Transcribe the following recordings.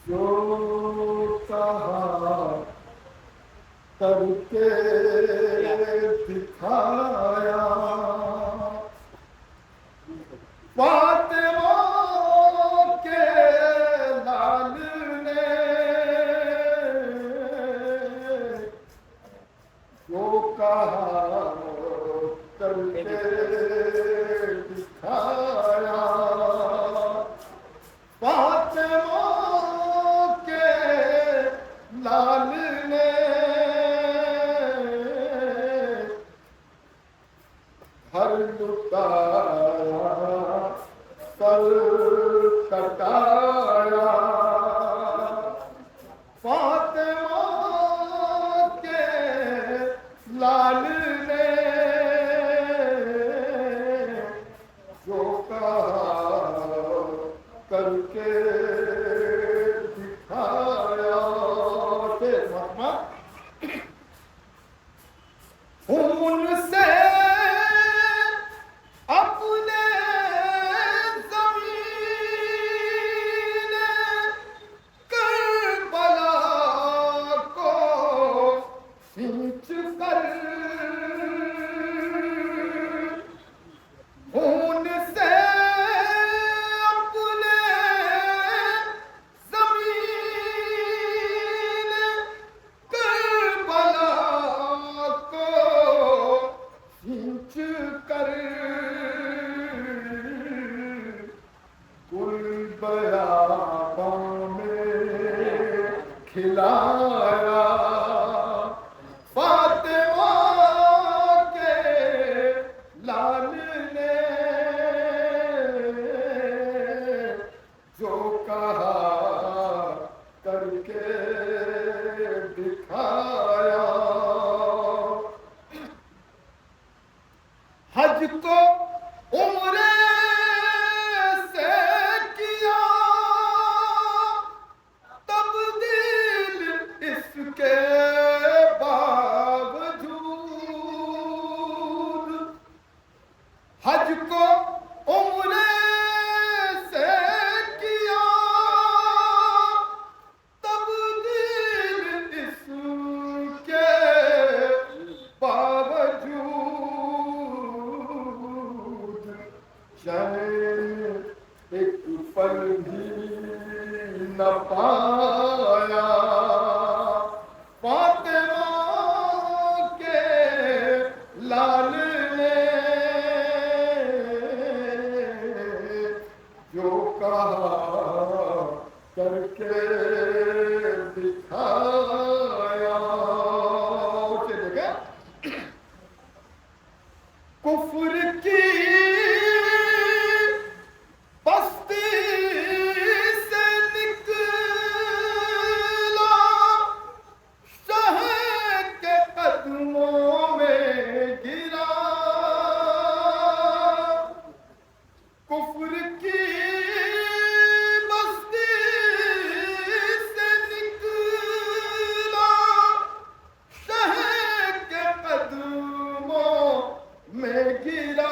جو کہا کر کے دکھایا فاطمہ کے لال نے جو کہا کر کے دکھایا فاطمہ کے لال نے ہر لٹایا سر کٹایا فاطمہ کے لال نے جو کہا کر کے دکھایا ان سے اپنے زمین کربلا کو سینچ کر خون سے اپنے زمین کربلا کو سینچ کر گل بیاباں میں کھلایا فاطمہ کے لال نے جو کہا کر کے دکھایا حج کو عمرے سے کیا تبدیل اس کے باوجود حج کو عمرے سے کیا تبدیل اس کے باوجود چین ایک پل بھی نہ پایا فاطمہ کے لال نے جو کہا کر کے دکھایا کفر کی بستی سے نکلا شہر کے قدموں میں گرا کفر کی بستی سے نکلا شہر کے قدموں میں گرا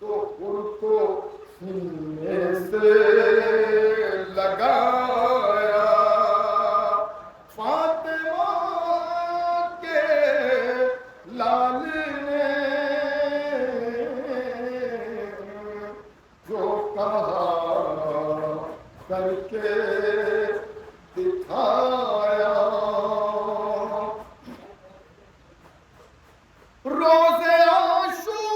تو خود کو سینے سے لگایا فاطمہ کے لال نے جو کہا کر کے دکھایا روزے عاشورا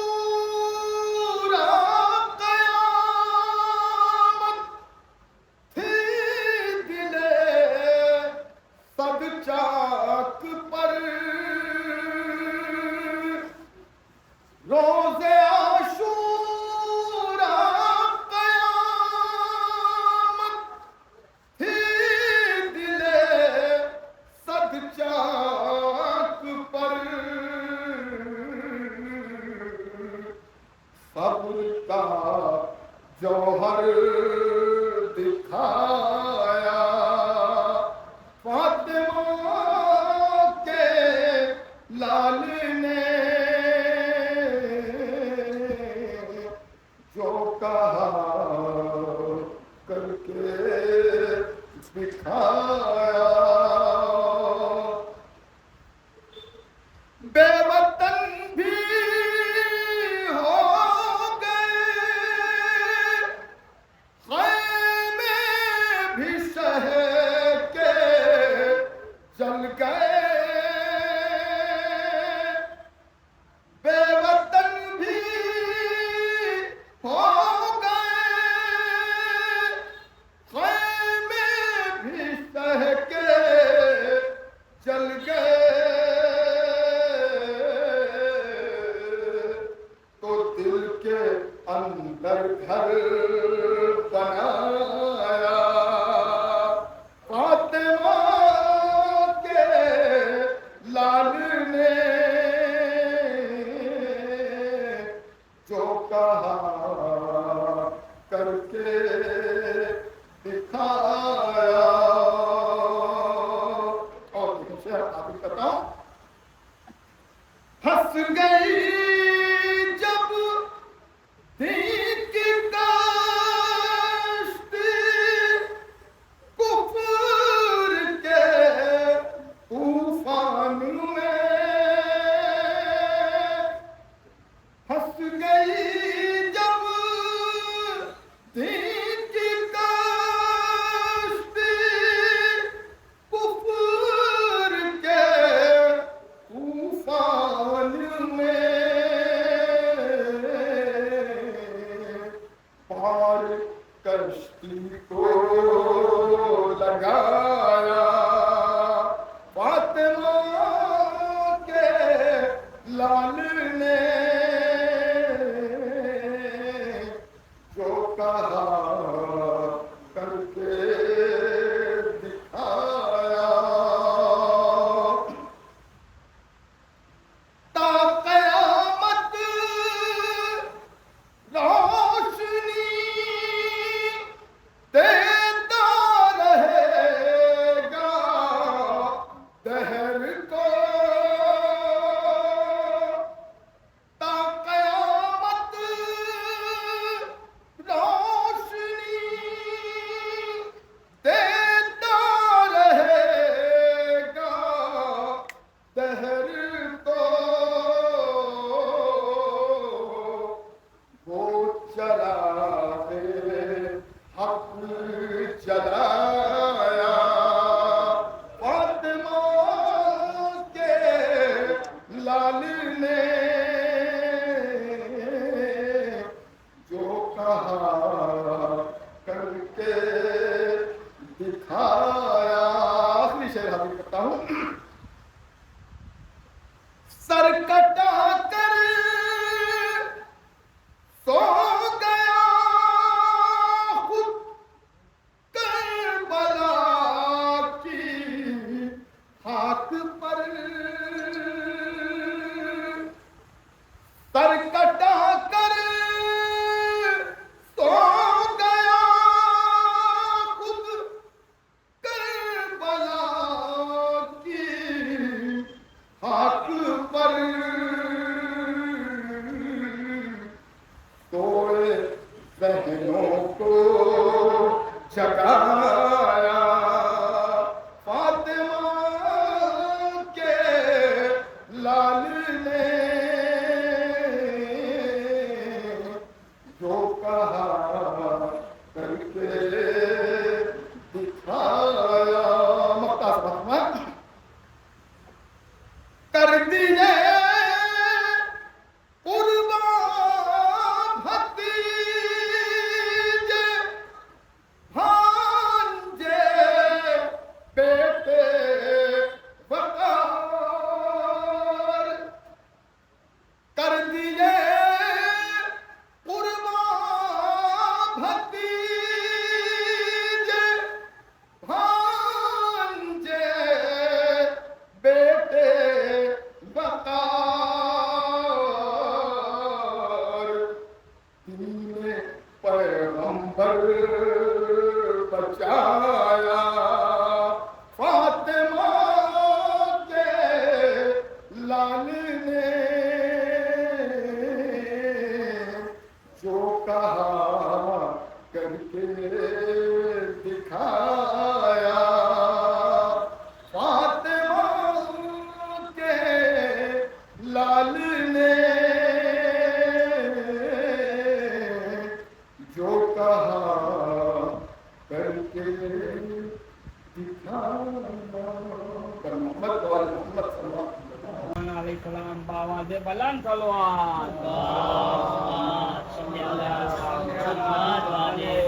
قیامت تھی دلے سب چاک پر روزے عاشورا قیامت تھی دلے سب چاک پر صبر کا جوہر دکھایا فاطمہ کے لال نے جو کہا کر کے دکھایا، بے وطن بھی ہو گئے، خیمے بھی سہ کے جل گئے، بے وطن بھی ہو گئے، خیمے بھی سہ کے جل گئے، تو دل کے اندر گھر بنایا، فاطمہ کے لال نے جو کہا کر کے دکھایا۔ اور شعر آپ کرتا ہوں، ہنس گئی جب دین کی کشتی کفر کے طوفان میں، ہنس گئی جب دین کی کشتی کفر کے طوفان میں، پار کشتی کو لگایا، فاطمہ کے لال نے جو کہا کر کے دکھایا، تا قیامت روشنی دیتا رہے گا دہر کو، تا قیامت روشنی دیتا رہے گا دہر کو، وہ چراغ حق جلایا، فاطمہ کے لال نے جو کہا کر کے دکھایا۔ آخری شعر حاضر کرتا ہوں، سر کٹا کر سو گیا خود کربلا کی خاک پر، سر کٹا کر سو گیا خود کربلا کی خاک پر، سوئے ذہنوں کو جگایا، فاطمہ کے لال نے جو کہا کر کے دکھایا۔ مقطع سمجھنا، کر دیے قربان بھتیجے بھانجے بیٹے وقار، کر دیے قربان بھتیجے بھانجے بیٹے وقار، دین پیغمبر بچایا، فاطمہ کے لال نے جو کہا کر کے دکھایا فاطمہ کے لال نے جو کہا کر کے دکھایا کر محمد وال محمد صلی اللہ علیہ السلام باواز بلند سلوات صلی اللہ علیہ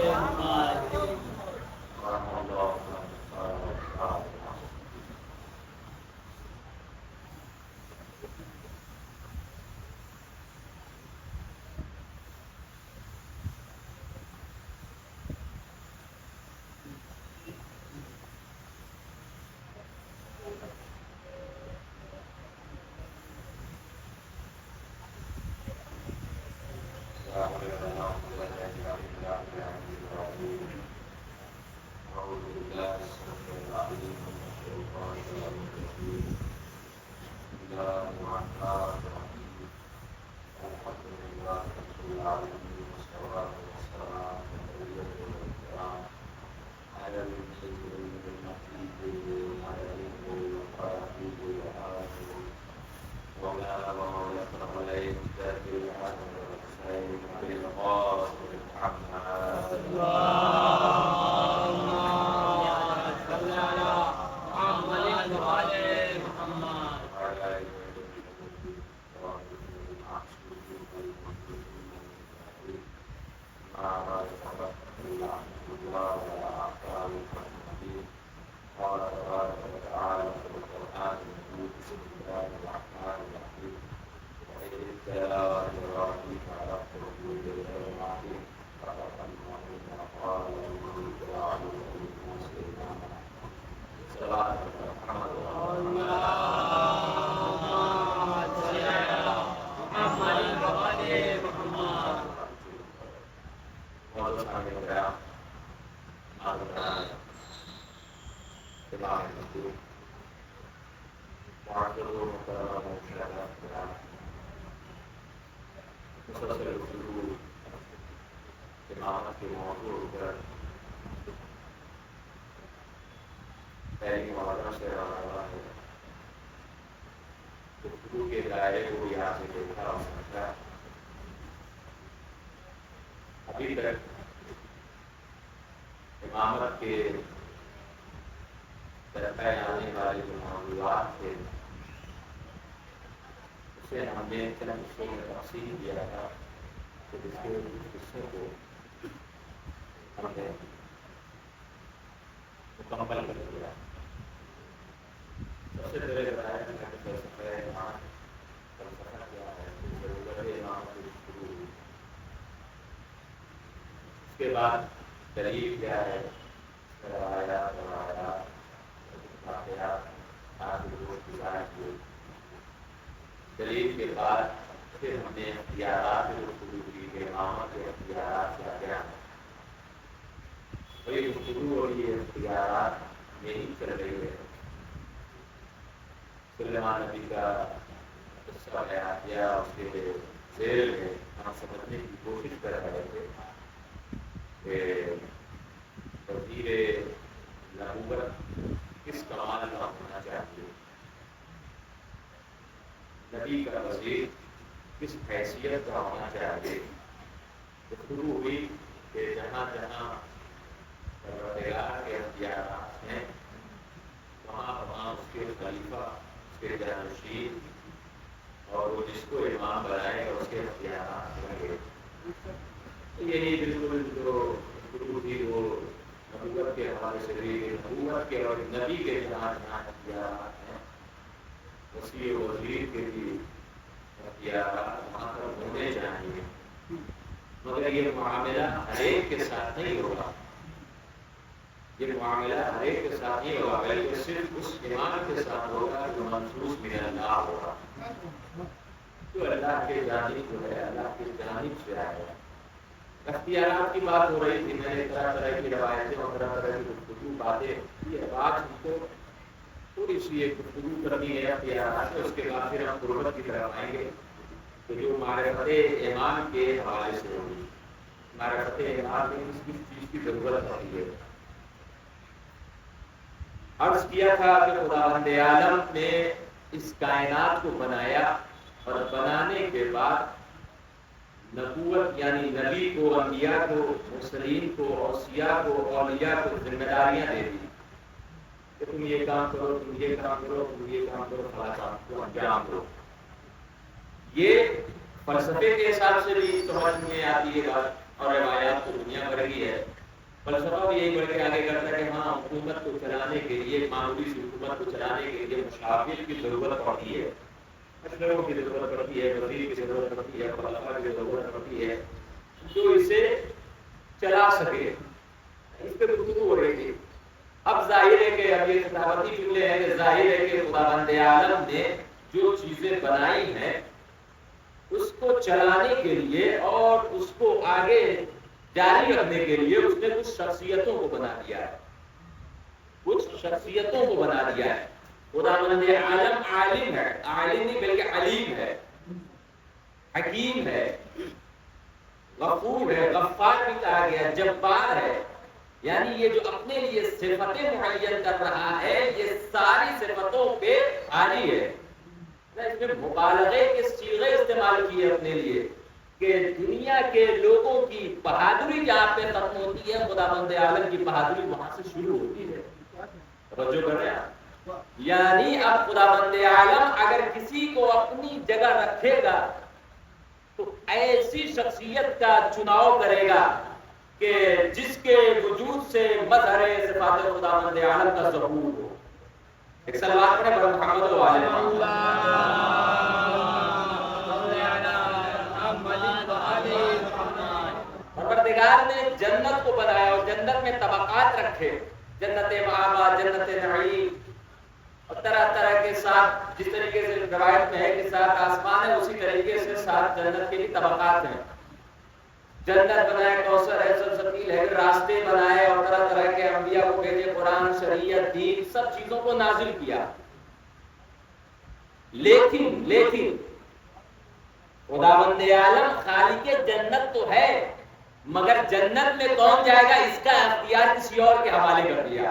ابھی تک امامت کے درپے آنے والے جو موضوعات تھے اسے ہم نے چند حصوں میں تقسیم کیا تھا کہ جس کے حصوں کو ہم نے مکمل کر دیا. سب سے پہلے بتایا کہ فلسفہ ایمان فلسفہ کیا ہے, ضرورت ایمان کی گفتگو ہوئی. اس کے بعد دلیل کیا ہے, روایات واقعات آج روز کی بات ہوئی. دلیل کے بعد پھر ہم نے اختیارات کی گفتگو کی کہ امامت کے اختیارات کیا کیا ہیں. اور یہ گفتگو اور یہ اختیارات یہی چل رہی ہے. سلیمان نبی کا قصہ بیان کیا, اس کے ذیل میں ہم سمجھنے کی کوشش کر رہے تھے کہ وزیر نبوت کس کمال کا ہونا چاہیے, نبی کا وزیر کس حیثیت کا ہونا چاہیے. گفتگو ہوئی کہ جہاں جہاں پروردگار کے اختیارات ہیں وہاں وہاں اس کے خلیفہ, اس کے جانشین اور وہ جس کو امام بنائے گا اس کے اختیارات ہوں گے. یہی بالکل جو گفتگو تھی وہ نبوت کے حوالے سے ہوئی. نبوت کے اور نبی کے جہاں جہاں اختیارات ہیں وسیع وزیر کے بھی اختیارات وہاں پر ہونے چاہیے. مگر یہ معاملہ ہر ایک کے ساتھ نہیں ہوگا, یہ معاملہ ہر ایک کے ساتھ نہیں ہوگا, بلکہ صرف اس امام کے ساتھ ہوگا جو منصوص من اللہ ہوگا, جو اللہ کے جانب جو ہے اللہ کی جانب سے آئے گا. اختیارات کی بات ہو رہی تھی, میں نے طرح طرح کی روایتیں اور طرح طرح کی گفتگو باتیں یہ بات ہم کو تھوڑی سی ایک گفتگو کرنی ہے اختیارات ہے. اس کے بعد پھر ہم قربت کی طرف آئیں گے کہ جو معرفت ایمان کے حوالے سے ہوگی. معرفت الہام میں کس چیز کی ضرورت ہوتی ہے. عرض کیا تھا کہ خداوند عالم نے اس کائنات کو بنایا اور بنانے کے بعد نبوت یعنی نبی کو، انبیاء کو، مرسلین کو، اوصیاء کو، اولیاء کو ذمہ داریاں دے دی کہ تم یہ کام کرو، تم یہ کام کرو، تم یہ کام کرو، فلاں کام کو انجام دو. یہ فلسفے کے حساب سے بھی سمجھ میں آتی ہے بات، اور روایات تو دنیا بھر کی ہے. فلسفہ بھی یہی بڑھ کے آگے کرتا ہے کہ ہاں حکومت کو چلانے کے لیے، معمولی سی حکومت کو چلانے کے لیے مشاور کی ضرورت پڑتی ہے، اشرفوں کی ضرورت پڑتی ہے، وزیر کی ضرورت پڑتی ہے، خلفاء کی ضرورت پڑتی ہے جو اسے چلا سکے. اس پہ گفتگو ہو رہی تھی. اب ظاہر ہے کہ اب یہ خطابتی جملے ہیں کہ ظاہر ہے کہ خداوند عالم نے جو چیزیں بنائی ہیں اس کو چلانے کے لیے اور اس کو آگے جاری رکھنے کے لیے اس نے کچھ شخصیتوں کو بنا دیا ہے، کچھ شخصیتوں کو بنا دیا ہے. خداوند عالم عالم ہے، عالم نہیں بلکہ علیم ہے، حکیم ہے، غفور ہے، غفار بھی کہا گیا، جبار ہے. یعنی یہ جو اپنے لیے صفتیں معین کر رہا ہے یہ ساری صفتوں پہ عالی ہے. اس میں مبالغے کے صیغے استعمال کیے اپنے لیے کہ دنیا کے لوگوں کی بہادری جہاں پہ ختم ہوتی ہے خداوند عالم کی بہادری وہاں سے شروع ہوتی ہے. توجہ کر رہے ہیں؟ یعنی اب خداوند عالم اگر کسی کو اپنی جگہ رکھے گا تو ایسی شخصیت کا چناؤ کرے گا کہ جس کے وجود سے مظہر صفات خداوند عالم کا ظہور ہو. ایک سلوات پڑھیں بر محمد و آل پروردگار نے جنت کو بنایا اور جنت میں طبقات رکھے، جنت مآوا، جنت نعیم، اور طرح طرح کے ساتھ جس طریقے سے روایت میں ہے کہ 7 آسمان ہے اسی طریقے سے 7 جنت کے بھی طبقات ہیں. جنت بنائے، کوثر ہے، سلسبیل ہے، راستے بنائے اور طرح طرح کے انبیاء کو بھیجے، قرآن، شریعت، دین، سب چیزوں کو نازل کیا. لیکن خداوند عالم خالق جنت تو ہے مگر جنت میں کون جائے گا اس کا اختیار کسی اور کے حوالے کر دیا.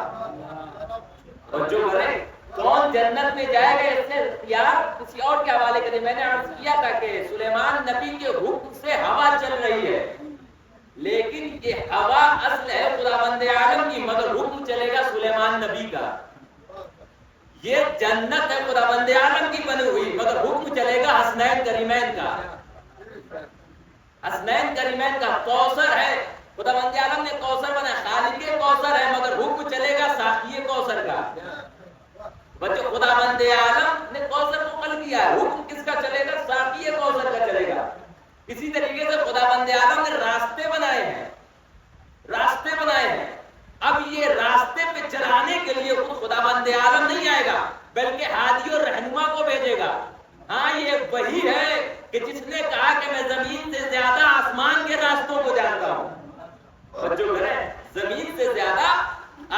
اور جو کرے کون جنت میں جائے گا اس نے اختیار کسی اور کے حوالے کر دیا. میں نے عرض کیا تھا کہ سلیمان نبی کے حکم سے ہوا چل رہی ہے لیکن یہ ہوا اصل ہے خداوند عالم کی مگر حکم چلے گا سلیمان نبی کا. یہ جنت ہے خداوند عالم کی بنی ہوئی مگر حکم چلے گا حسنین کریمین کا. حسنین کریمین کا کوثر ہے، خداوند عالم نے کوثر بنایا، خالق کوثر ہے مگر حکم چلے گا ساقی کوثر کا. بچے خداوند عالم نے کوثر کو خلق کیا ہے، حکم کس کا چلے گا؟ ساقی کوثر کا چلے گا. اسی طریقے سے خداوند عالم نے راستے بنائے ہیں، راستے بنائے ہیں. اب یہ راستے پہ چلانے کے لیے خود خداوند عالم نہیں آئے گا بلکہ ہادی اور رہنما کو بھیجے گا. ہاں یہ وہی ہے کہ جس نے کہا کہ میں زمین سے زیادہ آسمان کے راستوں کو جانتا ہوں. بچوں کریں زمین سے زیادہ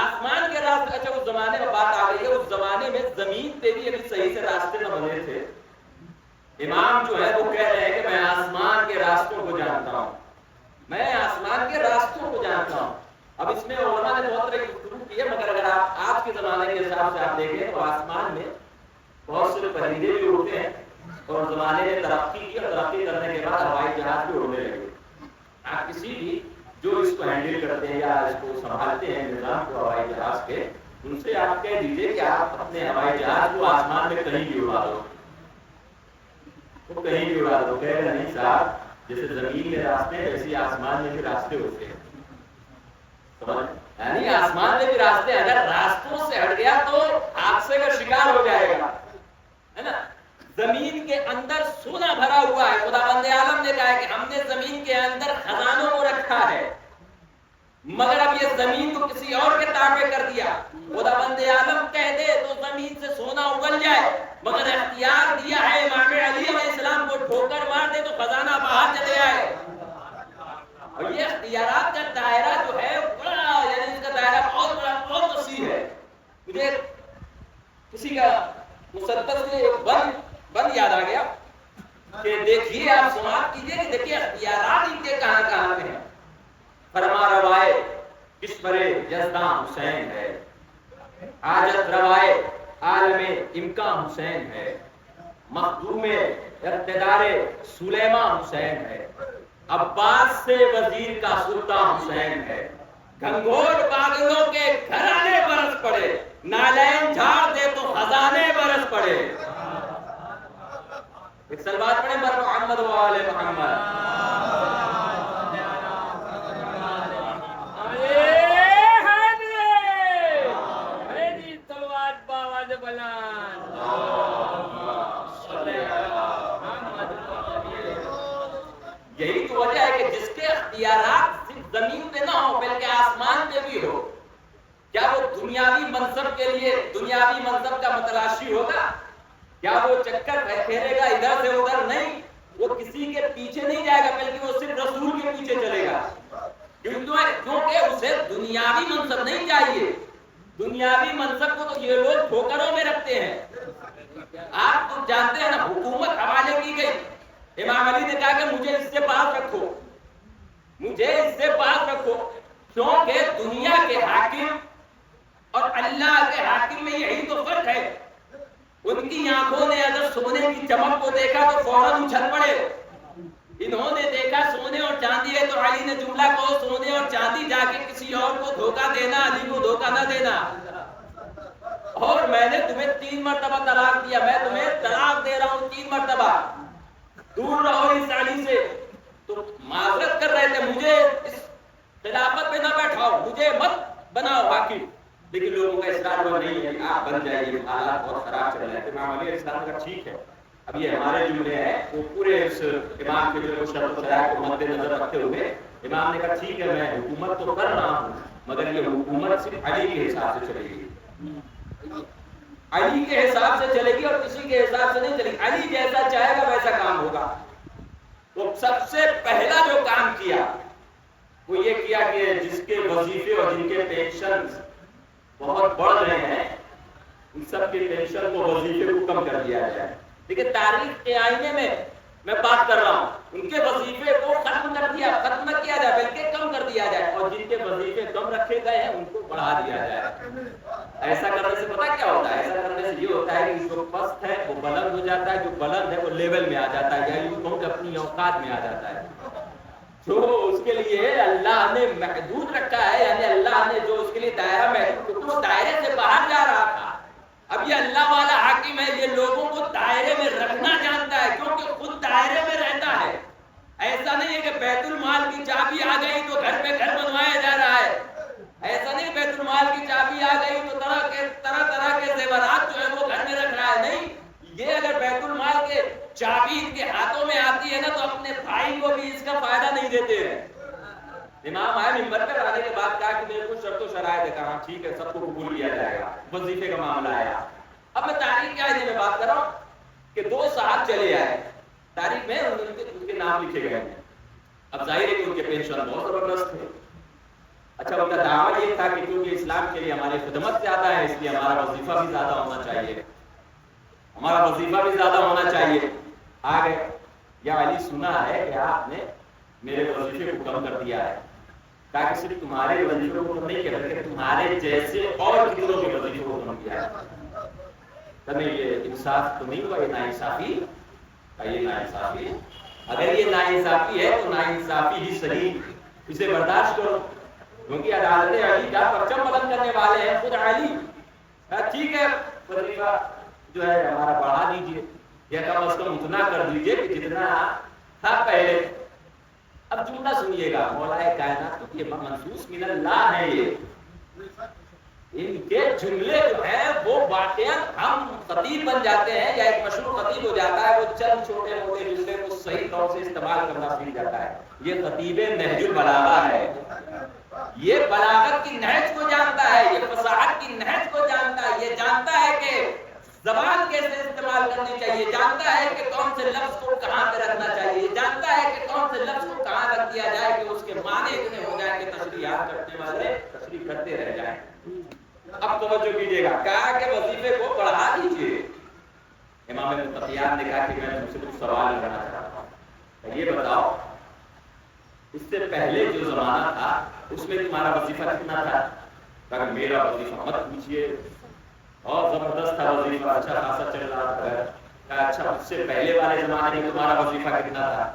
آسمان کے راستے. اچھا اس زمانے میں بات آ گئی ہے، اس زمانے میں زمین پہ بھی ابھی صحیح سے راستے نہ بنے تھے. امام جو ہے وہ کہہ رہے ہیں کہ میں آسمان کے راستوں کو جانتا ہوں، میں آسمان کے راستوں کو جانتا ہوں. اب اس میں علماء نے بہت طرح کی گفتگو کی ہے مگر اگر آپ آج کے زمانے کے حساب سے آپ دیکھیں تو آسمان میں بہت سے پرندے بھی اڑتے ہیں اور زمانے نے ترقی کی اور ترقی کرنے کے بعد ہوائی جہاز بھی اڑنے لگے. آپ کسی بھی جو اس کو ہینڈل کرتے ہیں یا اس کو سنبھالتے ہیں نظام کو ہوائی جہاز کے، ان سے آپ کہہ دیجئے کہ آپ اپنے ہوائی جہاز کو آسمان میں کہیں بھی اڑا دو، وہ کہیں بھی اڑا دو. کہہ رہے نہیں صاحب جیسے زمین میں راستے ہیں ویسے آسمان میں بھی راستے ہوتے ہیں. یعنی آسمان میں بھی راستے، اگر راستوں سے ہٹ گیا تو حادثے کا شکار ہو جائے گا، ہے نا. زمین کے اندر سونا بھرا ہوا ہے. خداوند عالم نے کہا ہے کہ ہم نے زمین کے اندر خزانوں کو رکھا ہے مگر اب یہ زمین کو کسی اور کے تابع کر دیا. خداوند عالم کہہ دے تو زمین سے سونا اگل جائے مگر اختیار دیا ہے امام علی علیہ السلام کو ٹھوکر مار دے تو خزانہ باہر چلے آئے. اور یہ اختیارات کا دائرہ جو ہے بڑا، یعنی اس کا دائرہ بہت بڑا، بہت وسیع ہے. مجھے کسی کا مصدق سے ایک بند یاد آ گیا کہ دیکھیے آپ سماعت کیجئے کہ دیکھیے اختیارات ان کے کہاں کہاں پہ ہیں. کشور یزداں حسین ہے، حاجت روائے عالم امکان حسین ہے، مخدوم اقتدار سلیمان حسین ہے، عباس سے وزیر کا سلطان حسین ہے، گھنگور بادلوں کے گھرانے برس پڑے، نالین جھاڑ دے تو خزانے برس پڑے۔ ایک سلوات پڑھیں بر محمد و آل محمد۔ یہی تو وجہ ہے کہ جس کے اختیارات صرف زمین پہ نہ ہو بلکہ آسمان پہ بھی ہو، کیا وہ دنیاوی منصب کے لیے دنیاوی منصب کا متلاشی ہوگا؟ کیا وہ چکر پھیرے گا ادھر سے ادھر؟ نہیں، وہ کسی کے پیچھے نہیں جائے گا بلکہ وہ صرف رسول کے پیچھے چلے گا، کیونکہ اسے دنیاوی منصب نہیں چاہیے۔ دنیاوی منصب کو تو یہ لوگ ٹھوکروں میں رکھتے ہیں۔ آپ تو جانتے ہیں نا، حکومت حوالے کی گئی، امام علی نے کہا کہ مجھے اس سے پاس رکھو، مجھے اس سے پاس رکھو، کیونکہ دنیا کے حاکم اور اللہ کے حاکم میں یہی تو فرق ہے۔ ان کی آنکھوں نے اگر سونے کی چمک کو دیکھا تو فوراً اچھل پڑے، انہوں نے دیکھا سونے اور چاندی ہے تو علی نے جملہ کہو سونے اور چاندی، جا کے کسی اور کو دھوکہ دینا، علی کو دھوکہ نہ دینا۔ اور میں نے تمہیں 3 مرتبہ طلاق دیا، میں تمہیں طلاق دے رہا ہوں 3 مرتبہ، دور رہو اس علی سے۔ تو معذرت کر رہے تھے، مجھے اس خلافت پہ نہ بیٹھاؤ، مجھے مت بناؤ حاکم، لیکن لوگوں کا اصرار وہ نہیں ہے، آپ بن جائیے، حالات بہت خراب چل رہے ہیں۔ امام علیہ السلام کا ٹھیک ہے، اب یہ ہمارے جملے ہیں، وہ پورے اس امام کے جو شرط و شرائط کو مد نظر رکھتے ہوئے امام نے کہا ٹھیک ہے میں حکومت تو کر رہا ہوں، مگر یہ حکومت صرف علی کے حساب سے چلے گی، علی کے حساب سے چلے گی اور کسی کے حساب سے نہیں چلے گی، علی جیسا چاہے گا ویسا کام ہوگا۔ تو سب سے پہلا جو کام کیا وہ یہ کیا کہ جس کے وظیفے اور جن کے پینشن بہت بڑھ رہے ہیں ان سب کے پینشن کو وظیفے کو کم کر دیا جائے۔ لیکن تاریخ کے آئینے میں بات کر رہا ہوں، ان کے وظیفے کو ختم نہ کیا جائے بلکہ کم کر دیا جائے، اور جن کے وظیفے کم رکھے گئے ہیں ان کو بڑھا دیا جائے۔ ایسا کرنے سے پتہ کیا ہوتا ہے؟ ایسا کرنے سے یہ ہوتا ہے کہ جو پست ہے وہ بلند ہو جاتا ہے، جو بلند ہے وہ لیول میں آ جاتا ہے، یا یوں کہوں کہ اپنی اوقات میں آ جاتا ہے۔ جو اس کے لیے اللہ نے محدود رکھا ہے، یعنی اللہ نے جو اس کے لیے دائرہ محدود، تو دائرے سے باہر جا رہا تھا، اب یہ اللہ والا حاکم ہے، یہ لوگوں کو دائرے میں رکھنا جانتا ہے کیونکہ خود دائرے میں رہتا ہے۔ ایسا نہیں ہے کہ بیت المال کی چابی آ گئی تو گھر پہ گھر بنوایا جا رہا ہے، ایسا نہیں بیت المال کی چابی آ گئی تو طرح کے زیورات جو ہے وہ گھر میں رکھ رہا ہے، نہیں، یہ اگر بیت المال کے چابی ان کے ہاتھوں میں آتی ہے نا تو اپنے بھائی کو بھی اس کا فائدہ نہیں دیتے ہیں۔ امام آئے منبر پر آنے کے بعد کہا کہ میرے کو شرط و شرائط ہے، کہا ٹھیک ہے سب کو قبول کیا جائے گا، وظیفے کا معاملہ آیا۔ اب میں تاریخ کے آئینے میں بات کر رہا ہوں کہ 2 صاحب چلے آئے، تاریخ میں ان کے نام لکھے گئے ہیں۔ اب ظاہر ہے کہ ان کے پینشن بہت زبردست تھے۔ اچھا ان کا دعویٰ یہ تھا کہ کیونکہ اسلام کے لیے ہماری خدمت زیادہ ہے اس لیے ہمارا وظیفہ بھی زیادہ ہونا چاہیے، ہمارا وظیفہ بھی زیادہ ہونا چاہیے۔ آگے یا علی سنا ہے کہ آپ نے میرے وظیفے کو کم کر دیا ہے، تاکہ صرف تمہارے وظیفے کو کم نہیں کیا بلکہ تمہارے جیسے اور کتنوں کے وظیفے کو کم کیا ہے۔ تمہیں یہ انصاف تو نہیں ہوا، یہ ناانصافی ہے، یہ ناانصافی ہے۔ اگر یہ ناانصافی ہے تو ناانصافی ہی صحیح، اسے برداشت کرو، کیونکہ عدالت علی کا پرچم بلند کرنے والے ہیں خود علی۔ ٹھیک ہے وظیفہ جو ہے ہمارا بڑھا دیجیے یا کم از کم اتنا کر دیجیے کہ جتنا تھا پہلے۔ اب جملہ سنیے گا، مولا کائنات تو یہ منصوص من اللہ ہے، یہ ان کے جملے جو ہیں وہ واقعاً ہم خطیب بن جاتے ہیں یا ایک مشہور خطیب ہو جاتا ہے، وہ چند چھوٹے موٹے جملے کو صحیح طور سے استعمال کرنا سیکھ جاتا ہے۔ یہ خطیب نہج البلاغہ ہے، یہ بلاغت کی نہج کو جانتا ہے، یہ فصاحت کی نہج کو جانتا ہے، یہ جانتا ہے کہ زبان کیسے استعمال کرنی چاہیے، جانتا ہے کہ کون سے لفظ کو کہاں پہ رکھنا چاہیے، جانتا ہے کہ کون سے لفظ کو کہاں رکھ دیا جائے کہ اس کے معنی اتنے ہو جائیں کہ تشریحات کرنے والے تشریح کرتے رہ جائیں۔ اب توجہ کیجیے گا، کہا کہ وظیفے کو بڑھا دیجیے۔ امام متقیان نے کہا کہ میں تم سے کچھ سوال کرنا چاہتا ہوں، یہ بتاؤ اس سے پہلے جو زمانہ تھا اس میں تمہارا وظیفہ کتنا تھا؟ کہ میرا وظیفہ مت پوچھیے، اور زبردست تھا وظیفہ، اچھا خاصا چل رہا تھا۔ اچھا اس سے پہلے والے زمانے میں تمہارا وظیفہ کتنا تھا؟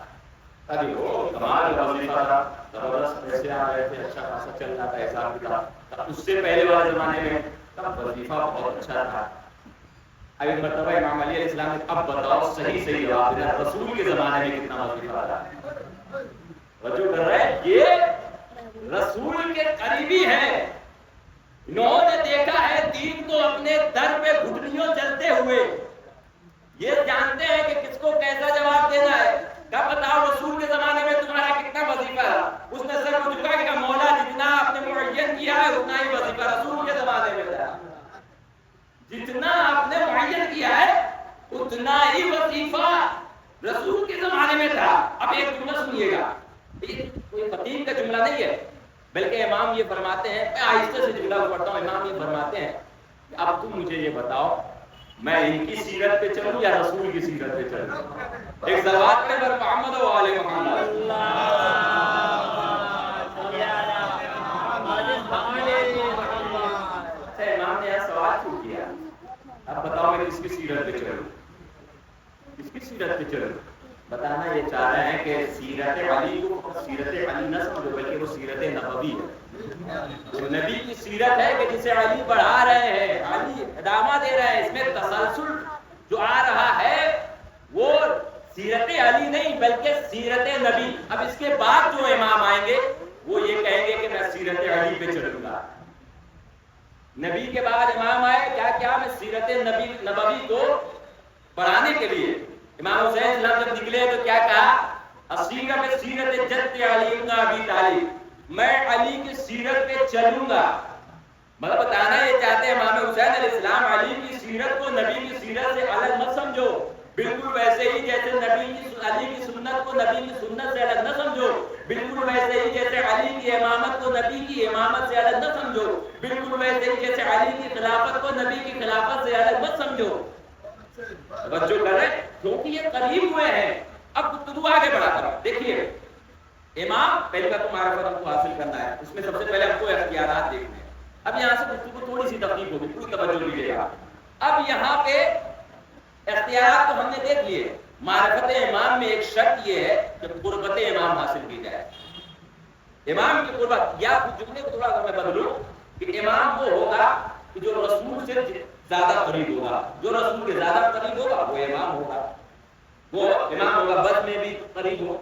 ابھی وہ کمال وظیفہ تھا، زبردست پیسے آ رہے تھے، اچھا خاصا چل رہا تھا حساب کتاب۔ اس سے پہلے والے زمانے میں تب وظیفہ بہت اچھا تھا۔ اب ایک مرتبہ امام علی علیہ السلام نے اب بتاؤ صحیح جواب دینا، رسول کے زمانے میں کتنا وظیفہ تھا؟ وجہ کر رہے ہیں یہ رسول کے قریبی ہیں، انہوں نے دیکھا ہے دین کو اپنے در پہ گھٹنیوں چلتے ہوئے، یہ جانتے ہیں کہ کس کو کیسا جواب دینا ہے۔ کیا بتاؤ رسول کے زمانے میں تمہارا کتنا وظیفہ ہے؟ اس نے سر کو جھکا کہ مولا جتنا آپ نے معین کیا ہے اتنا ہی وظیفہ رسول کے زمانے میں تھا، جتنا آپ نے معین کیا ہے اتنا ہی وظیفہ رسول کے زمانے میں تھا۔ اب ایک جملہ سنیے گا، یہ کوئی خطیب کا جملہ نہیں ہے، بلکہ امام یہ فرماتے ہیں، میں آہستہ سے جملہ پڑھتا ہوں، امام یہ فرماتے ہیں کہ اب تم مجھے یہ بتاؤ میں ان کی سیرت پہ چلوں یا رسول کی سیرت پہ چلوں؟ ایک صلوات پڑھیں بر محمد و آل محمد۔ اچھا امام نے سوال کیوں کیا؟ اب بتاؤ میں کس کی سیرت پہ چلوں، کس کی سیرت پہ چلوں؟ بتانا یہ چاہ رہے ہیں کہ سیرت علی کو سیرت علی نہ سمجھو بلکہ وہ سیرت نبوی ہے، وہ نبی کی سیرت ہے کہ جسے علی بڑھا رہے ہیں، علی ادامہ دے رہے ہیں، اس میں تسلسل جو آ رہا ہے وہ سیرت علی نہیں بلکہ سیرت نبی۔ اب اس کے بعد جو امام آئیں گے وہ یہ کہیں گے کہ میں سیرت علی پہ چلوں گا۔ نبی کے بعد امام آئے کیا میں سیرت نبوی کو بڑھانے کے لیے، امام حسین جب نکلے تو کیا کہا؟ سیرت جد علی بن ابی طالب، میں علی کی سیرت پہ چلوں گا۔ مطلب بتانا یہ چاہتے ہیں امام حسین علیہ السلام علی کی سیرت کو نبی کی سیرت سے الگ مت سمجھو، بالکل ویسے ہی جیسے علی کی سنت کو نبی کی سنت سے الگ نہ سمجھو، بالکل ویسے ہی جیسے علی کی امامت کو نبی کی امامت سے الگ نہ سمجھو، بالکل ویسے ہی جیسے علی کی خلافت کو نبی کی خلافت سے الگ مت سمجھو۔ توجہ کریں کیونکہ یہ قریب ہوئے ہیں۔ اب گفتگو آگے بڑھا کر دیکھیے، امام پہلے کا تو معرفت ہم کو حاصل کرنا ہے، اس میں سب سے پہلے ہم کو اختیارات دیکھنے ہیں۔ اب یہاں سے گفتگو تھوڑی سی تفصیل ہوگی، پوری توجہ دیجیے گا۔ اب یہاں پہ اختیارات تو ہم نے دیکھ لیے، معرفت امام میں ایک شرط یہ ہے کہ قربت امام حاصل کی جائے، امام کی قربت، یا جملے کو تھوڑا سا میں بدلوں کہ امام وہ ہوگا کہ جو رسول سے زیادہ قریب ہوگا، جو رسول کے زیادہ قریب ہوگا وہ امام ہوگا، وہ امام ہوگا، بس میں بھی قریب ہو،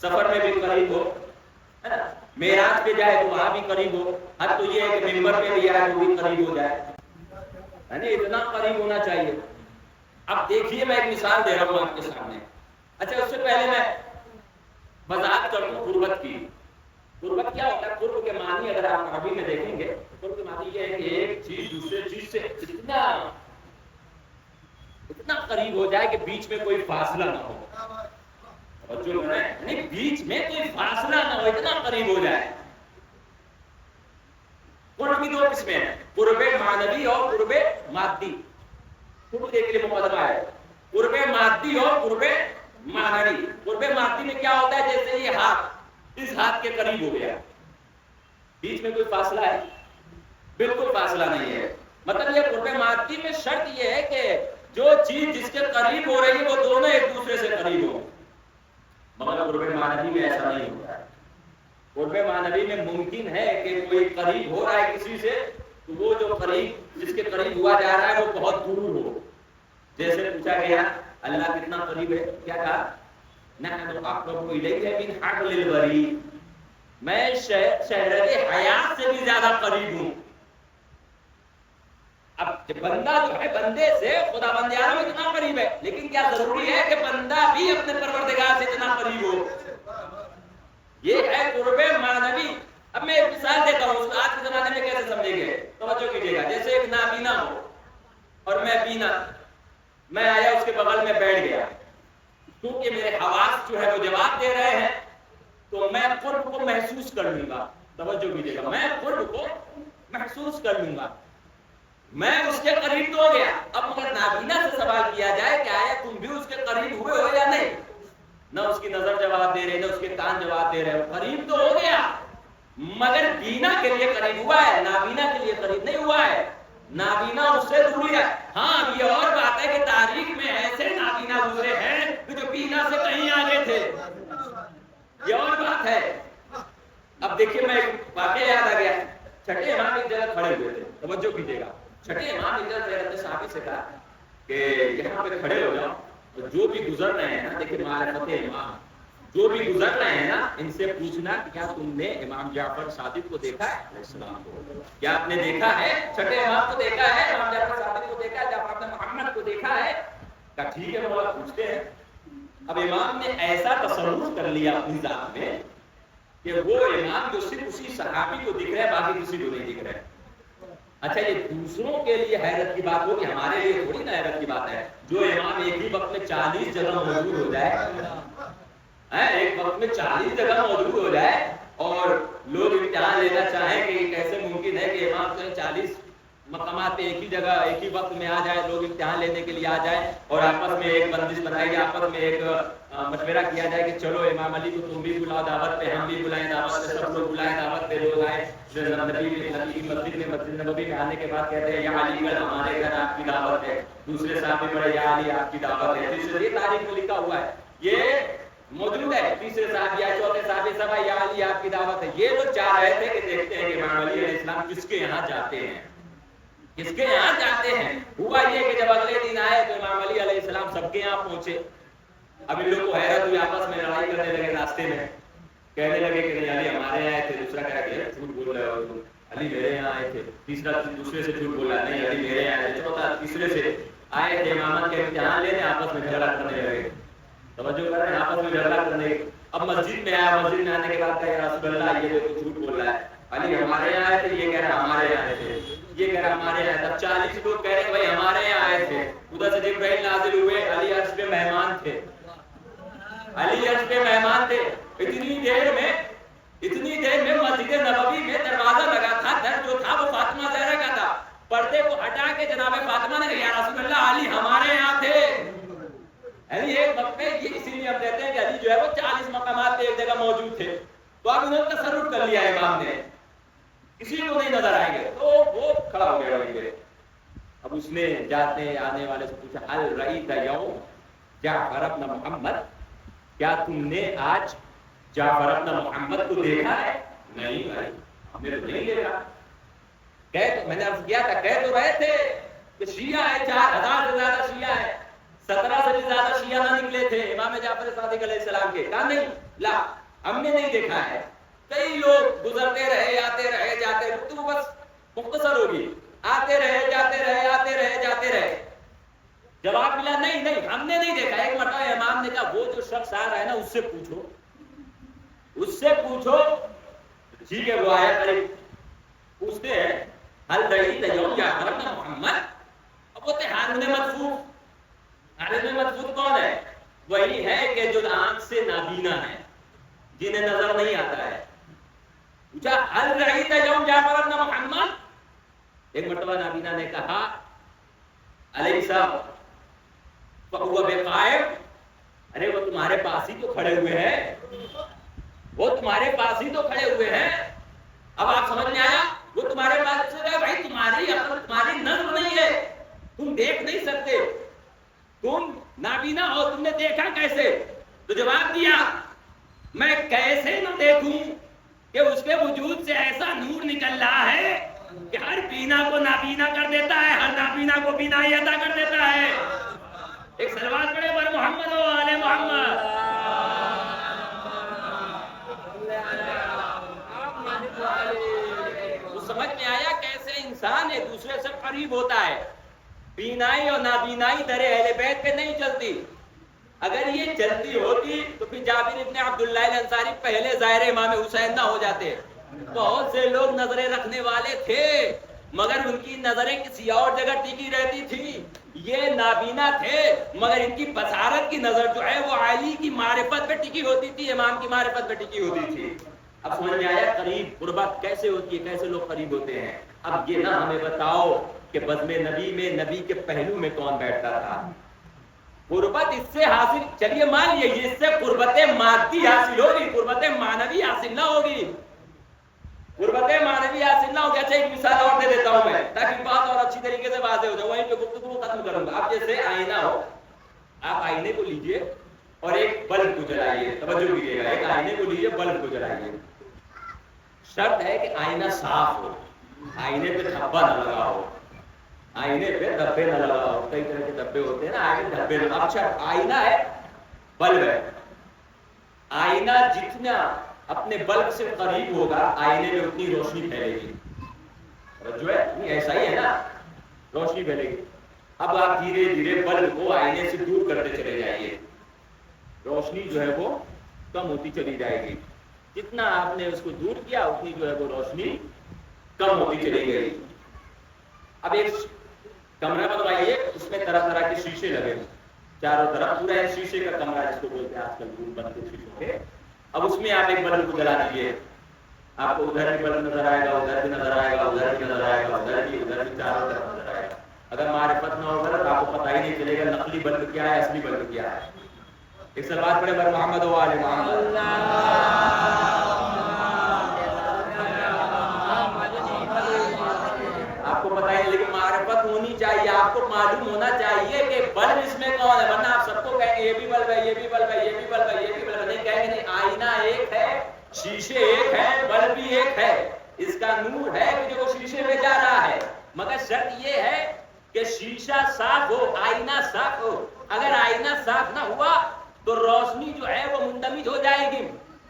سفر میں بھی قریب ہو، معراج پہ جائے تو وہاں بھی قریب ہو، حد تو یہ ہے کہ ممبر پہ بھی آئے تو بھی قریب ہو جائے، یعنی اتنا قریب ہونا چاہیے۔ اب دیکھیے میں ایک مثال دے رہا ہوں آپ کے سامنے۔ اچھا اس سے پہلے میں وضاحت کر دوں قربت کی۔ قربت کیا ہوتا ہے؟ قرب کے معنی اگر آپ عربی میں دیکھیں گے، قرب کے معنی یہ ہے کہ ایک چیز دوسرے چیز سے اتنا قریب ہو جائے کہ بیچ میں کوئی فاصلہ نہ ہو، یعنی بیچ میں کوئی فاصلہ نہ ہو، اتنا قریب ہو جائے۔ قرب کی دو قسمیں ہیں، قرب معنوی اور قرب مادی۔ قرب کے لیے مقدمہ ہے قرب مادی اور قرب معنوی۔ قرب مادی میں کیا ہوتا ہے؟ جیسے یہ ہاتھ اس ہاتھ کے قریب ہو گیا، بیچ میں کوئی فاصلہ ہے؟ بالکل فاصلہ نہیں ہے۔ مطلب یہ قرب مادی میں شرط یہ ہے کہ جو چیز جس کے قریب ہو رہی ہے وہ دونوں ایک دوسرے سے قریب ہو، مگر قرب معنوی میں ایسا نہیں ہوتا ہے۔ قرب معنوی میں ممکن ہے کہ کوئی قریب ہو رہا ہے کسی سے تو وہ جو قریب جس کے قریب ہوا جا رہا ہے وہ بہت دور ہو۔ جیسے پوچھا گیا اللہ کتنا قریب ہے، کیا کہا؟ نحن اقرب الیہ من حبل الورید، میں شہرت حیات سے بھی زیادہ قریب ہوں۔ اب بندہ جو ہے بندے سے خدا بندیانوں میں اتنا قریب ہے، لیکن کیا ضروری ہے کہ بندہ بھی اپنے پروردگار سے اتنا قریب ہو؟ یہ ہے قرب معنوی۔ اب میں ایک مثال دیتا ہوں، آج کے زمانے میں کیسے سمجھیں گے، توجہ کیجیے گا۔ جیسے ایک نابینا ہو اور میں بینا، میں آیا اس کے بغل میں بیٹھ گیا، کیونکہ میرے حواس جو ہے وہ جواب دے رہے ہیں تو میں قرب کو محسوس کر لوں گا۔ توجہ کیجیے گا، میں قرب کو محسوس کر لوں گا، میں اس کے قریب تو ہو گیا۔ اب مگر نابینا سے سوال کیا جائے کہ آیا تم بھی اس کے قریب ہوئے ہو یا نہیں؟ نہ اس کی نظر جواب دے رہے نہ اس کے کان جواب دے رہے. قریب تو ہو گیا مگر بینا کے لیے قریب ہوا ہے, نابینا کے لیے قریب نہیں ہوا ہے. نابینا اس سے دور ہے. ہاں یہ اور بات ہے کہ تاریخ میں ایسے نابینا گزرے ہیں جو بینا سے کہیں آگے تھے, یہ اور بات ہے. اب دیکھیے میں واقعہ یاد آ گیا. چھٹے امام ایک جگہ کھڑے ہوئے تھے, توجہ کیجیے گا. چھٹے امام ایک جگہ حضرت صحابی سے کہا کہ یہاں پہ کھڑے ہو جاؤ, تو جو بھی گزر رہے ہیں نا, دیکھیے معرفت امام, جو بھی گزر رہے ہیں نا ان سے پوچھنا کہ کیا تم نے امام جعفر صادق کو دیکھا ہے علیہ السلام کو, کیا آپ نے دیکھا ہے, چھٹے امام کو دیکھا ہے, امام جعفر صادق کو دیکھا ہے, جعفر بن محمد کو دیکھا ہے. کہا ٹھیک ہے مولا پوچھتے ہیں. اب امام نے ایسا تصرف کر لیا اپنی ذات میں کہ وہ امام جو صرف اسی صحابی کو دکھ رہے ہیں باقی کسی کو نہیں دکھ رہے. اچھا یہ دوسروں کے لیے حیرت کی بات ہو کہ ہمارے لیے تھوڑی نا حیرت کی بات ہے. جو امام ایک ہی وقت میں 40 جگہ موجود ہو جائے, ایک وقت میں 40 جگہ موجود ہو جائے اور لوگ امتحان لینا چاہیں کہ کیسے ممکن ہے کہ امام 40 مقامات پہ ایک ہی جگہ ایک ہی وقت میں آ جائے, لوگ امتحان لینے کے لیے آ جائیں اور آپس میں ایک بندش بنائی جائے, آپس میں ایک مشورہ کیا جائے کہ چلو امام علی کو تم بھی بلاؤ دعوت پہ, ہم بھی بلائیں دعوت پہ, سب لوگ بلائیں دعوت پہ, لوگ آئے نبی کی مسجد نبوی میں آنے کے بعد کہتے ہیں یا علی گڑھ ہمارے گھر آپ کی دعوت ہے, دوسرے صحابی بڑے یا علی آپ کی دعوت ہے. یہ تاریخ میں لکھا ہوا ہے, یہ موجود ہے. تیسرے صحابی یا چوتھے صحابی سب یا علی آپ کی دعوت ہے. یہ تو چاہ رہے تھے کہ دیکھتے ہیں کہ امام علی علیہ السلام کس کے یہاں جاتے ہیں, کس کے یہاں جاتے ہیں. ہوا یہ کہ جب اگلے دن آئے تو امام علی علیہ السلام سب کے یہاں پہنچے. اب ان لوگوں کو حیرت ہوئی, آپس میں لڑائی کرنے لگے راستے میں, کہنے لگے کہ نہیں علی ہمارے یہاں آئے تھے. دوسرا کہا کہ جھوٹ بول رہے ہو, علی میرے یہاں آئے تھے. تیسرا دوسرے سے جھوٹ بولا, نہیں علی میرے یہاں آئے تھے. چوتھا تیسرے سے آئے تھے امامت کے امتحان لینے, آپس میں جھگڑا کرنے لگے. توجہ کر رہے ہیں, آپس میں جھگڑا کرنے. اب مسجد میں آیا, مسجد میں آنے کے بعد کہا رسول اللہ یہ تو جھوٹ بول رہا ہے, علی ہمارے یہاں آئے تھے, یہ کہہ رہا ہمارے یہاں آئے تھے, یہ کہہ رہا ہمارے یہاں. تب 40 لوگ کہہ رہے بھائی ہمارے یہاں آئے تھے. ادھر سے جبرائیل نازل ہوئے, علی عرش پہ مہمان تھے, علی عرش پہ مہمان تھے. اتنی دیر میں مسجد نبوی میں دروازہ لگا تھا, در جو تھا وہ فاطمہ زہرا کا تھا. پردے کو ہٹا کے جناب فاطمہ نے کہا یا رسول اللہ علی ہمارے یہاں تھے. یعنی ایک وقت میں یہ اسی لیے ہم کہتے ہیں کہ علی جو ہے وہ 40 مقامات پہ ایک جگہ موجود تھے. تو اب انہوں نے تصرف کر لیا امام نے, کسی کو نہیں نظر آئیں گے, تو وہ کھڑا ہو گیا وہیں پہ. اب اس نے جاتے آنے والے سے پوچھا هل رأيت اليوم جعفر بن محمد, کیا تم نے آج جعفر بن محمد کو دیکھا ہے؟ نہیں بھائی ہم نے تو نہیں دیکھا. میں نے عرض کیا تھا, کہہ تو رہے تھے کہ شیعہ ہے, 4000 سے زیادہ شیعہ ہے, 17 سے بھی زیادہ شیعہ نہ نکلے تھے امام جعفر صادق علیہ السلام کے. کہا نہیں, لا ہم نے نہیں دیکھا ہے. کئی لوگ گزرتے رہے, آتے رہے, جاتے رہے, تو بس مختصر ہوگی, آتے رہے, جاتے رہے, آتے رہے, جاتے رہے. جواب ملا نہیں ہم نے نہیں دیکھا. ایک مرتبہ امام نے کہا وہ جو شخص آ رہا ہے نا اس سے پوچھو, اس سے پوچھو. ٹھیک ہے, وہ آیا قریب, پوچھتے ہیں هل رأيت اليوم جعفر بن محمد. اب وہ تھے ہارون مدفوع. ہارون مدفوع کون ہے؟ وہی ہے کہ جو آنکھ سے نابینا ہے, جنہیں نظر نہیں آتا ہے. پوچھا هل رأيت اليوم جعفر بن محمد. ایک مرتبہ نابینا نے کہا علیہ صاحب فهو بقائم, ارے وہ تمہارے پاس ہی تو کھڑے ہوئے ہیں, وہ تمہارے پاس ہی تو کھڑے ہوئے ہیں. اب آپ سمجھ میں آیا, وہ تمہارے پاس سے کہا بھائی تمہاری عقل, تمہاری نظر نہیں ہے, تم دیکھ نہیں سکتے, تم نابینا ہو, تم نے دیکھا کیسے؟ تو جواب دیا میں کیسے نہ دیکھوں کہ اس کے وجود سے ایسا نور نکل رہا ہے کہ ہر بینا کو نابینا کر دیتا ہے, ہر نابینا کو بینائی عطا کر دیتا ہے. ایک سلوات پڑھے پر محمد و آل محمد. تو سمجھ میں آیا کیسے انسان ایک دوسرے سے قریب ہوتا ہے. بینائی اور نابینائی در اہل بیت پہ نہیں چلتی. اگر یہ چلتی ہوتی تو پھر جابر ابن عبداللہ الانصاری پہلے ظاہر امام حسین نہ ہو جاتے. بہت سے لوگ نظریں رکھنے والے تھے مگر ان کی نظریں کسی اور جگہ ٹکی رہتی تھی. یہ نابینا تھے مگر ان کی بصارت کی نظر جو ہے وہ علی کی معرفت پہ ٹکی ہوتی تھی, امام کی معرفت پہ ٹکی ہوتی تھی. اب سمجھ میں آیا قریب قربت کیسے ہوتی ہے, کیسے لوگ قریب ہوتے ہیں. اب یہ نہ ہمیں بتاؤ کہ بزم نبی میں نبی کے پہلو میں کون بیٹھتا تھا, قربت اس سے حاصل، چلیے مان لیجیے اس سے قربت مادی حاصل ہوگی، قربت معنوی حاصل نہ ہوگی، قربت معنوی حاصل نہ ہوگی۔ اچھا ایک مثال اور دے دیتا ہوں میں تاکہ بات اور اچھی طریقے سے واضح ہو جائے، وہیں پہ گفتگو کو ختم کروں گا۔ آپ جیسے آئینہ ہو، آپ آئینے کو لیجئے اور ایک بلب کو جلائیے، توجہ کیجیے گا، ایک آئینے کو لیجئے بلب کو جلائیے، شرط ہے کہ آئینہ صاف ہو، آئینے پہ دھبا نہ لگا ہو، آئینے پہ دھبے نہ لگا ہو، کئی طرح کے دھبے ہوتے ہیں نا، آئینے دھبے نہ، اچھا آئینہ ہے، بلب ہے، آئینہ جتنا اپنے بلب سے قریب ہوگا آئینے میں اتنی روشنی پھیلے گی، جو ہے ایسا ہی ہے نا، روشنی پھیلے گی۔ اب آپ دھیرے دھیرے بلب کو آئینے سے دور کرتے چلے جائیے، روشنی جو ہے وہ کم ہوتی چلی جائے گی، جتنا آپ نے اس کو دور کیا اتنی جو ہے وہ روشنی کم ہوتی چلی گئی۔ اب ایک کمرہ بنوائیے، اس میں طرح طرح کے شیشے لگے چاروں طرف، پورا ایک شیشے کا کمرہ جس کو بولتے ہیں آج کل بنتے شیشوں کے، اب اس میں آپ ایک بلب کو جلا دیجیے، آپ کو ادھر بھی بلب نظر آئے گا، ادھر بھی نظر آئے گا، ادھر بھی نظر آئے گا، ادھر بھی چاروں طرف نظر آئے گا۔ اگر معرفت نہ ہوگا تو آپ کو پتہ ہی نہیں چلے گا نقلی بلب کیا ہے، اصلی بلب کیا ہے۔ ایک سلوات پڑھے بر محمد و آل محمد۔ آپ کو پتہ ہے لیکن معرفت ہونی چاہیے، آپ کو معلوم ہونا چاہیے کہ بلب اس میں کون ہے، ورنہ آپ سب کو کہیں یہ بھی بلب ہے، یہ بھی بلب ہے، یہ بھی بلب ہے، یہ بھی بلب ہے، نہیں کہیں گے نہیں، آئینہ ایک ہے، شیشے ایک ہے، بلب بھی ایک ہے، اس کا نور ہے کہ جو شیشے میں جا رہا ہے، مگر شرط یہ ہے کہ شیشہ صاف ہو، آئینہ صاف ہو۔ اگر آئینہ صاف نہ ہوا تو روشنی جو ہے وہ منتمج ہو جائے گی،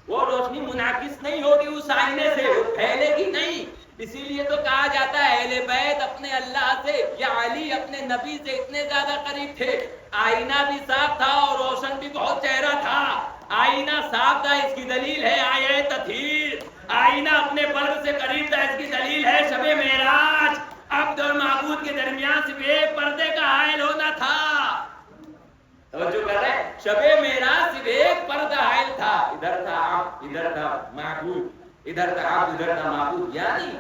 وہ روشنی منعکس نہیں ہوگی اس آئینے سے، وہ پھیلے گی نہیں۔ اسی لیے تو کہا جاتا ہے اہل بیت اپنے اللہ سے یا علی اپنے نبی سے اتنے زیادہ قریب تھے، آئینہ بھی صاف تھا اور روشن بھی بہت چہرہ تھا۔ آئینہ صاف تھا، اس کی دلیل ہے آیت تطہیر، آئینہ اپنے بلب سے قریب تھا، اس کی دلیل ہے شب معراج، عبد اور معبود کے درمیان صرف ایک پردے کا حائل ہونا تھا۔ توجہ کر رہے ہیں، شب معراج صرف ایک پردہ حائل تھا، ادھر تھا عبد، ادھر تھا معبود، ادھر تھا عبد، ادھر تھا معبود، یعنی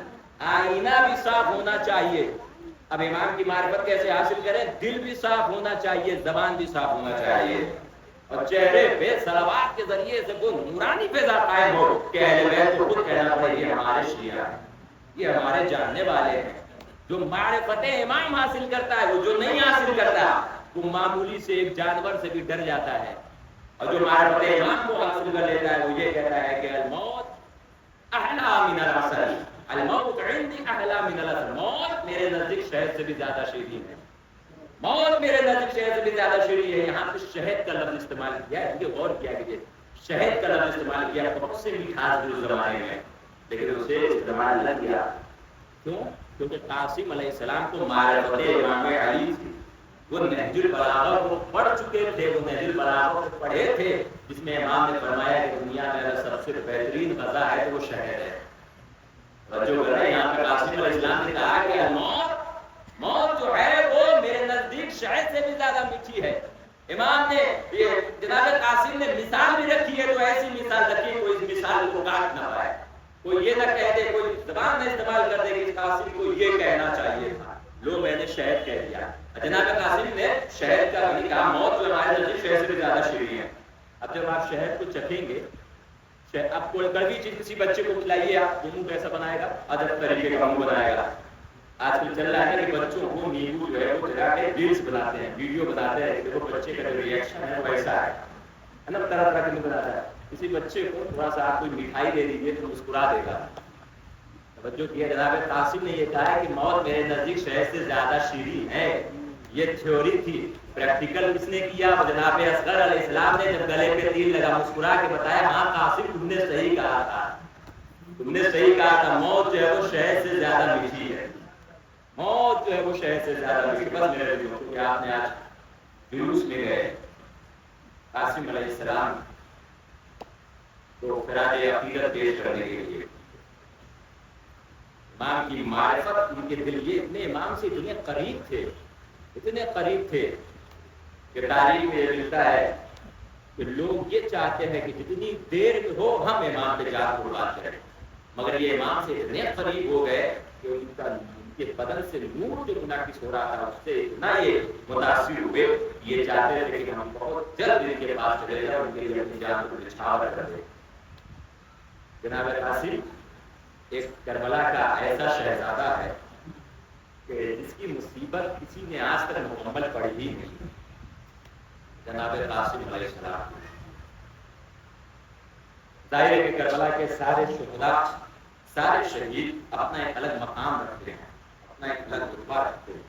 آئینہ بھی صاف ہونا چاہیے۔ اب امام کی معرفت کیسے حاصل کریں؟ دل بھی صاف ہونا چاہیے، زبان بھی صاف ہونا چاہیے، اور چہرے پہ صلوات کے ذریعے سے وہ نورانی فضا قائم ہو کہ اہل بیت کو خود کہنا پڑے یہ ہمارے شیعہ ہیں، یہ ہمارے جاننے والے ہیں۔ جو معرفت امام حاصل کرتا ہے، وہ جو نہیں حاصل کرتا وہ معمولی سے ایک جانور سے بھی ڈر جاتا ہے، اور جو معرفت امام کو حاصل کر لیتا ہے وہ یہ کہتا ہے کہ الموت احلی من العسل، الموت عندی احلی من العسل، موت میرے نزدیک شہد سے بھی زیادہ شیرین ہے، موت میرے نزدیک شہد سے بھی زیادہ شیرین ہے۔ یہاں پہ شہد کا لفظ استعمال کیا ہے، یہ غور کیا کہ شہد کا لفظ استعمال کیا بہت سے مٹھاس اس زمانے میں، لیکن اسے استعمال نہ کیا، کیوں؟ کیونکہ قاسم علیہ السلام کو معرفت امام علی تھی، وہ نہج البلاغہ کو پڑھ چکے تھے، وہ نہج البلاغہ کو پڑھے تھے، جس میں امام نے فرمایا کہ دنیا میں اگر سب سے بہترین غذا ہے تو وہ شہد ہے۔ جو کر رہے ہیں یہاں پہ قاسم علیہ السلام نے کہا کہ الموت، موت جو ہے وہ میرے نزدیک شہد سے بھی زیادہ میٹھی ہے۔ امام نے یہ جناب قاسم نے مثال بھی رکھی ہے، تو ایسی مثال رکھی کوئی اس مثال کو کاٹ نہ پائے، کوئی یہ نہ کہہ دے، کوئی زبان میں استعمال کر دے کہ قاسم کو یہ کہنا چاہیے تھا، لو میں نے شہد کہہ دیا۔ جناب قاسم نے شہد کا نہیں کہا، موت جو ہمارے نزدیک شہد سے بھی زیادہ شیرین ہے۔ اب جب آپ شہد کو چکھیں گے، اب کوئی کڑوی چیز کسی بچے کو کھلائیے آپ، وہ منہ کیسا بنائے گا؟ ادب طریقے کا منہ بنائے گا۔ آج کل چل رہا ہے کہ بچوں کو نیمبو جو ہے وہ جگہ کے ریلس بناتے ہیں، ویڈیو بناتے ہیں، دیکھو بچے کا جو ریئیکشن ہے وہ ایسا ہے نا، طرح طرح کے منہ بناتا ہے۔ کسی بچے کو تھوڑا سا آپ کوئی مٹھائی دے دیجیے تو مسکرا دے گا۔ توجہ کیا، جناب قاسم نے یہ کہا ہے کہ موت میرے نزدیک شہد سے زیادہ شیرین ہے۔ یہ تھیوری تھی، پریکٹیکل کس نے کیا؟ جناب اصغر علیہ السلام نے جب گلے پہ تیر لگا مسکرا کے بتایا، ہاں قاسم تم نے صحیح کہا تھا، تم نے صحیح کہا تھا، موت جو ہے وہ شہد سے زیادہ میٹھی ہے، موت جو ہے وہ شہد سے زیادہ میٹھی۔ بس میرے دوستوں کہ آپ نے آج جلوس میں گئے قاسم علیہ السلام تو خراج عقیدت پیش کرنے کے لیے، امام کی معرفت، ان کے دل یہ اتنے امام سے اتنے قریب تھے، اتنے قریب تھے کہ تاریخ میں یہ ملتا ہے کہ لوگ یہ چاہتے ہیں کہ جتنی دیر ہو ہم امام پہ جا کے بات کریں، مگر یہ امام سے اتنے قریب ہو گئے کہ ان کا کے بدن سے نور جو منعکس ہو رہا تھا اس سے اتنا یہ متاثر ہوئے، یہ چاہتے تھے کہ ہم بہت جلد ان کے پاس چلے جائیں، ان کے لیے اپنی جان کو نچھاور کر دیں۔ جناب قاسم ایک کربلا کا ایسا شہزادہ ہے کہ جس کی مصیبت کسی نے آج تک مکمل پڑھی ہی نہیں، جناب قاسم علیہ السلام۔ ظاہر ہے کہ کربلا کے سارے شہداء، سارے شہید اپنا ایک الگ مقام رکھتے ہیں، اپنا ایک الگ رتبہ رکھتے ہیں،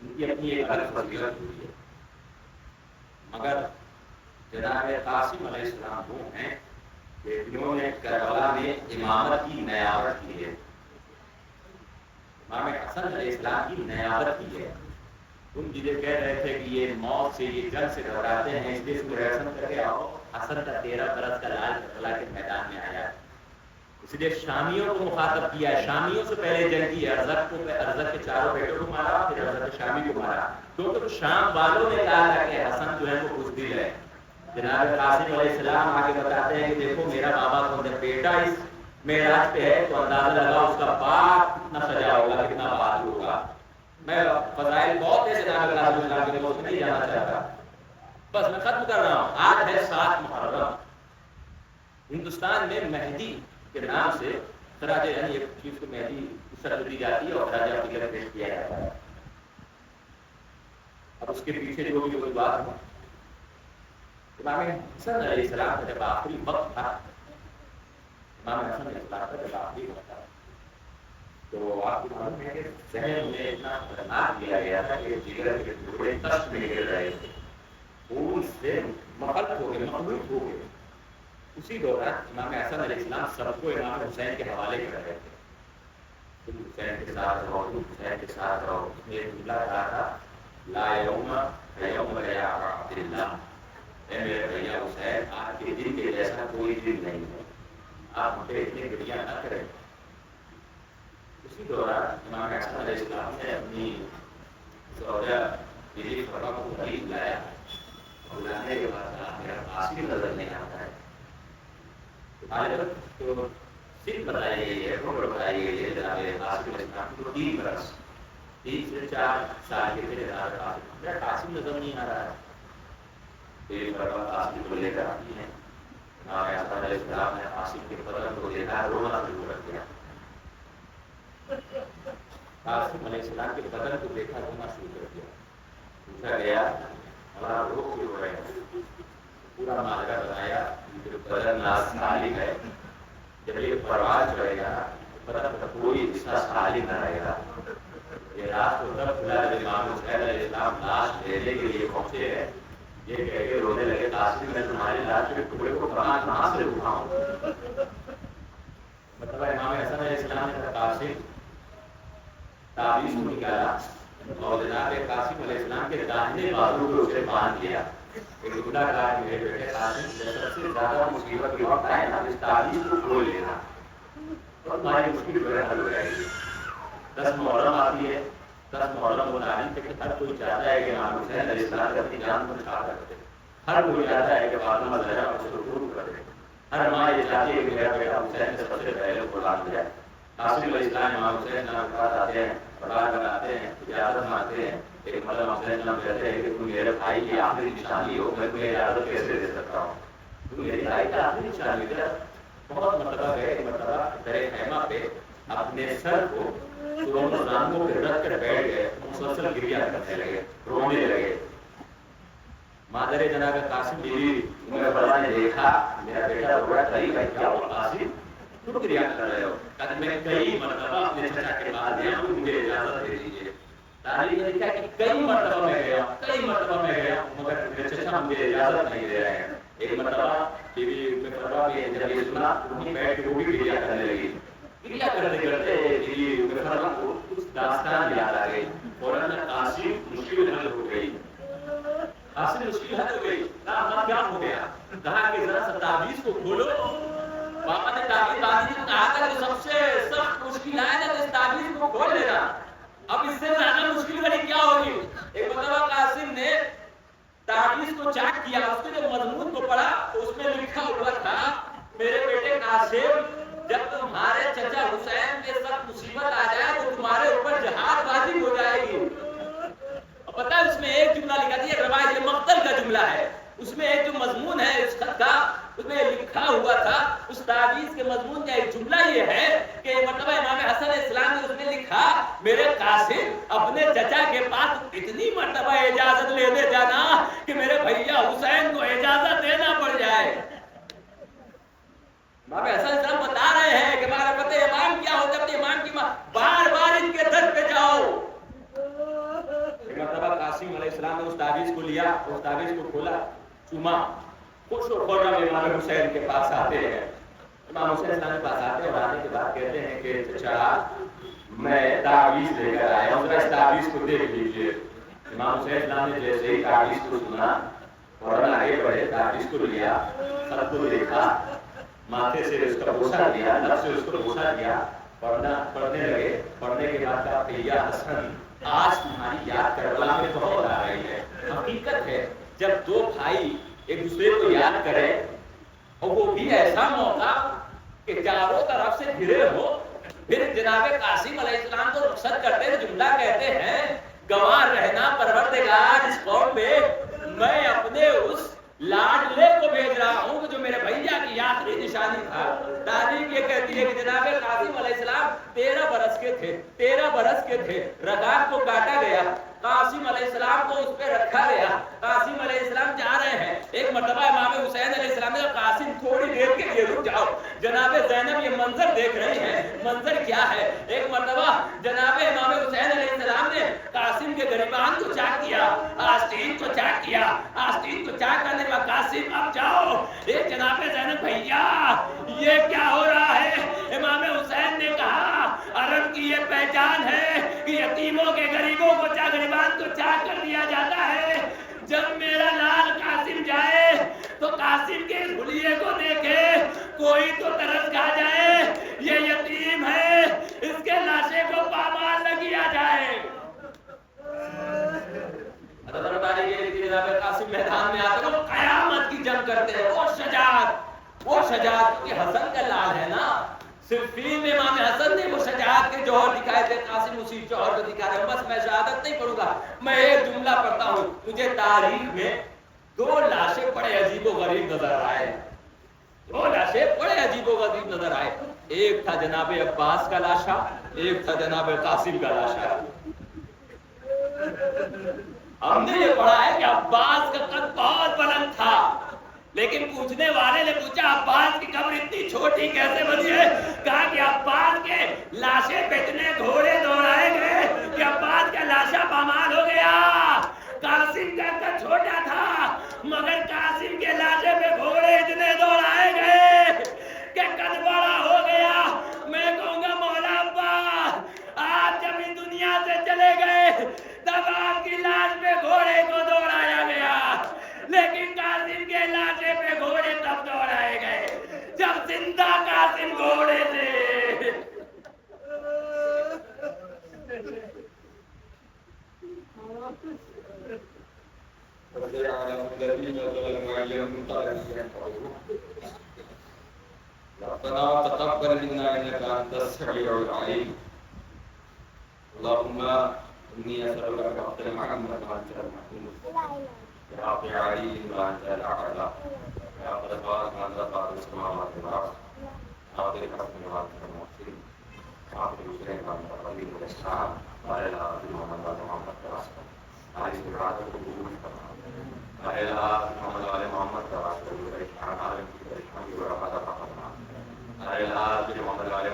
ان کی اپنی ایک الگ فضیلت ہوتی ہے، مگر جناب قاسم علیہ السلام وہ ہیں کہ جنہوں نے کربلا میں امامت کی نیابت کی ہے، امام حسن علیہ السلام کی نیابت کی ہے۔ تم جسے کہہ رہے تھے کہ یہ موت سے، یہ جنگ سے گھبراتے ہیں، اس لیے اس کو ریاست کر کے آؤ، حسن کا 13 برس کا لال کربلا کے میدان میں آیا، اس لیے شامیوں کو مخاطب کیا ہے، شامیوں سے پہلے جنگ کی، ارزق کے چاروں بیٹوں کو مارا، پھر ارزق شامی کو مارا، کیونکہ شام والوں نے کہا تھا کہ حسن جو ہے وہ بزدل ہے۔ جناب قاسم علیہ السلام آگے بتاتے ہیں کہ دیکھو میرا بابا کون ہے، بیٹا اس معراج پہ ہے تو اندازہ لگاؤ اس کا باپ کتنا سجا ہوگا، کتنا بہادر ہوگا۔ میں فضائل بہت ہے جناب قاسم علیہ السلام کے، میں نہیں جانا چاہتا، بس میں ختم کر رہا ہوں۔ آج ہے 7 محرم، ہندوستان میں مہدی کے نام سے خراج، یعنی ایک چیز کو مہدی شکل دی جاتی ہے اور خراج عقیدت پیش کیا جاتا ہے۔ اب اس کے پیچھے جو بھی کوئی بات ہو، امام حسن علیہ السلام کا جب آخری وقت تھا، امام حسن علیہ السلام کا جب آخری وقت تھا تو آپ کو معلوم ہے کہ ذہن میں اتنا خطرناک دیا گیا تھا کہ جگر کے ٹکڑے تشت میں گر رہے تھے، خون سے مخلط ہو گئے، مخلوط ہو گئے۔ اسی دوران امام حسن علیہ السلام سب کو امام حسین کے حوالے کر رہے تھے، تم حسین کے ساتھ رہو، تم حسین کے ساتھ رہو۔ اس نے ایک جملہ کہا تھا، لا یوم یوم یا عبداللہ، اے میرے بھیا حسین، آپ کے دن کے جیسا کوئی دن نہیں ہے، آپ ہم پہ اتنی گریاں نہ کریں۔ اسی دوران امام حسن علیہ السلام نے اپنی زوجہ بیوی فرما کو قریب لایا، بلانے کے بعد کہا میرا قاسم نظر نہیں آتا ہے۔ تو صرف بتائی گئی ہے، عمر بتائی گئی ہے جناب قاسم علیہ السلام کو 3 برس، 3 سے 4 سال کے تھے جناب قاسم، میرا قاسم نظر نہیں آ رہا ہے۔ ایک مرتبہ قاسم کو لے کر آتی ہیں، امام حسن علیہ السلام نے قاسم کے بدن کو دیکھا، رونا شروع کر دیا۔ قاسم علیہ السلام کے بدن کو دیکھا، رونا شروع کر دیا۔ پوچھا گیا ہمارا روح کیوں ہو رہے ہیں؟ پورا ماجرا بتایا کہ بدن ناسالم ہے، جب یہ پرواز چڑھے گا بدن کا کوئی حصہ سالم نہ رہے گا۔ یہ رات کو تب کھلا جب امام حسین علیہ السلام لاش لینے کے لیے پہنچے ہیں، یہ کہہ کے رونے لگے قاسم میں تمہاری لاش کے ٹکڑے کو کہاں سے اٹھاؤں؟ مطلب امام حسن علیہ السلام نے قاسم تعویذ کو نکالا اور جناب قاسم علیہ السلام کے داہنے بازو کو اسے باندھ دیا۔ ایک جملہ کہا کہ میرے بیٹے قاسم جب سب سے زیادہ مصیبت کے وقت آئے نا، اس تعویذ کو کھول لینا اور تمہاری مشکل جو ہے حل ہو جائے گی۔ 10 محرم آتی ہے، 10 محرم وہ تعلیم سے ہر کوئی چاہتا ہے کہ امام حسین علیہ السلام اپنی جان کو نثار کر دے، ہر کوئی چاہتا ہے کہ فاطمہ زہرا اسے رخصت کر دے، ہر ماں یہ چاہتی ہے کہ میرا بیٹا حسین سے سب سے پہلے قربان ہو جائے۔ قاسم علیہ السلام امام حسین کے پاس آتے ہیں، بڑھا کر آتے ہیں، اجازت مانگتے ہیں۔ ایک مرتبہ حسین نام کہتے ہیں کہ تم میرے بھائی کی آخری نشانی ہو، میں تمہیں اجازت کیسے دے سکتا ہوں؟ تم میری بھائی کی آخری نشانی ہو۔ بہت مرتبہ گئے، ایک مرتبہ در خیمہ پہ اپنے سر کو دونوں رانگوں پہ رکھ کر بیٹھ گئے، مسلسل گریہ کرنے لگے، رونے لگے۔ مادر جناب قاسم بیوی میرے بڑا نے دیکھا میرا بیٹا رو رہا ہے، قریب ہے، کیا ہوا قاسم تم گریہ کر رہے ہو؟ کہ میں کئی مرتبہ اپنے چچا کے پاس گیا ہوں، مجھے اجازت دے دیجیے۔ تعلیم نے لکھا کہ کئی مرتبہ میں گیا ہوں، کئی مرتبہ میں گیا ہوں، مگر میرے چچا مجھے اجازت نہیں دے رہے ہیں۔ ایک مرتبہ بیوی میں فرما بھی جب یہ سنا وہیں بیٹھ کے وہ بھی گریہ کرنے لگی۔ گریہ کرتے کرتے بیوی میں فرما کو اس داستان یاد آ گئی، فوراً قاسم مشکل حل ہو گئی، قاسم مشکل حل ہو گئی۔ کیا ہو گیا؟ کہا کہ ذرا سا تعویذ کو کھولو۔ پاپا نے تعویذ باندھی تو کہا تھا کہ سب سے سخت مشکل آئے نا تو اس تعویذ کو کھول لینا، اب اس سے زیادہ مشکل والی کیا ہوگی؟ ایک مرتبہ قاسم نے تعویذ کو چیک کیا، اس کے جو مضمون کو پڑھا اس میں لکھا ہوا تھا میرے بیٹے قاسم جب تمہارے چچا حسین کے ساتھ مصیبت آ جائے تو تمہارے اوپر جملہ ہے، اس میں ایک جو مضمون ہے اس خط کا، اس میں لکھا ہوا تھا، اس تعویذ کے مضمون کا ایک جملہ یہ ہے کہ مرتبہ امام حسن علیہ السلام نے اس میں لکھا میرے قاسم اپنے چچا کے پاس اتنی مرتبہ اجازت لینے جانا کہ میرے بھیا حسین کو اجازت دینا پڑ جائے۔ امام حسن علیہ السلام بتا رہے ہیں کہ معرفت امام کیا ہوتا ہے، امام کی بار بار ان کے در پہ جاؤ۔ مرتبہ قاسم علیہ السلام نے اس تعویذ کو لیا، اس تعویذ کو کھولا، چوما، خوش و خرم امام حسین کے پاس آتے ہیں۔ امام حسین السلام کے پاس آتے ہیں اور آنے کے بعد کہتے ہیں کہ چچا میں تعویذ لے کر آیا ہوں، ذرا اس تعویذ کو دیکھ لیجیے۔ امام حسین السلام نے جیسے ہی تعویذ کو سنا فوراً آگے بڑھے، تعویذ کو لیا، خط کو دیکھا، ماتھے سے اس کا بوسہ دیا، لب سے اس کو بوسہ دیا، پڑھنے لگے۔ پڑھنے کے بعد کہا کہ یا حسن آج تمہاری یاد کربلا میں بہت آ رہی ہے۔ حقیقت ہے جب دو بھائی ایک دوسرے کو یاد کرے اور وہ بھی ایسا موقع کہ چاروں طرف سے گھرے ہو، پھر جناب قاسم علیہ السلام کو رخصت کرتے ہوئے جملہ کہتے ہیں گواہ رہنا پروردگار اس قوم پہ میں اپنے اس لاڈلے کو بھیج رہا ہوں جو میرے بھیا کی آخری نشانی تھا۔ تاریخ یہ کہتی ہے کہ جناب قاسم علیہ السلام 13 برس کے تھے، 13 برس کے تھے، رکاب کو کاٹا گیا، قاسم علیہ السلام کو اس پہ رکھا گیا، قاسم علیہ السلام جا رہے ہیں۔ ایک مرتبہ امام حسین علیہ السلام نے کہا قاسم تھوڑی دیر کے لیے رک جاؤ، جناب زینب یہ منظر دیکھ رہی ہیں، منظر کیا ہے؟ ایک مرتبہ جناب امام حسین علیہ السلام نے قاسم کے گریبان کو چاک کیا، آستین کو چاک کیا، آستین کو چاک کرنے کے بعد قاسم اب جاؤ۔ ایک جناب زینب بھیا یہ کیا ہو رہا ہے؟ امام حسین نے کہا عرب کی یہ پہچان ہے کہ یتیموں کے غریبوں کو گریبان کو چاک کر دیا جاتا ہے۔ جب میرا لال قاسم جائے تو قاسم کے اس بھلیے کو دیکھے کوئی تو ترس کھا جائے، یہ یتیم ہے، اس کے لاشے کو پامال نہ کیا جائے۔ قاسم میدان میں آتے وہ قیامت کی جنگ کرتے ہیں، وہ شجاعت کیونکہ حسن کا لال ہے نا، صرف فلم میں امام حسن نے وہ شجاعت کے جوہر دکھائے تھے، قاسم اسی جوہر کو دکھا رہے ہیں۔ بس میں شہادت نہیں پڑھوں گا، میں ایک جملہ پڑھتا ہوں۔ مجھے تاریخ میں 2 لاشیں بڑے عجیب و غریب نظر آئے، 2 لاشیں بڑے عجیب و غریب نظر آئے۔ ایک تھا جناب عباس کا لاشا، ایک تھا جناب قاسم کا لاشا۔ ہم نے یہ پڑھا ہے کہ عباس کا قد بہت بلند تھا، لیکن پوچھنے والے نے پوچھا عباس کی قبر اتنی چھوٹی کیسے بنی ہے؟ کہا کہ عباس کے لاشے پہ اتنے گھوڑے دوڑائے گئے کہ عباس کا لاشا پامال ہو گیا۔ قاسم کا قد چھوٹا تھا مگر قاسم کے لاشے پہ گھوڑے اتنے دوڑائے گئے کہ قد بڑا ہو گیا۔ میں کہوں گا مولا عباس آپ جب اس دنیا سے چلے گئے تب آپ کی لاش پہ گھوڑے کو دوڑایا گیا، لیکن قاسم کے لاشے پہ گھوڑے تب دوڑائے گئے جب زندہ قاسم گھوڑے تھے۔ ربنا تقبل منا انك انت السميع العليم اللهم اني اسالك بحق محمد وانت المحمود يا رب العالمين وانت الاعلى يا قدر وانت قادر السماوات والارض قادر الحكم وانت المحسن قادر الشيء وانت قدير الاسلام وعلى محمد محمد رسول عليه الصلاه والسلام وعلى محمد رسول الله عليه الحمد والرحمه فقط على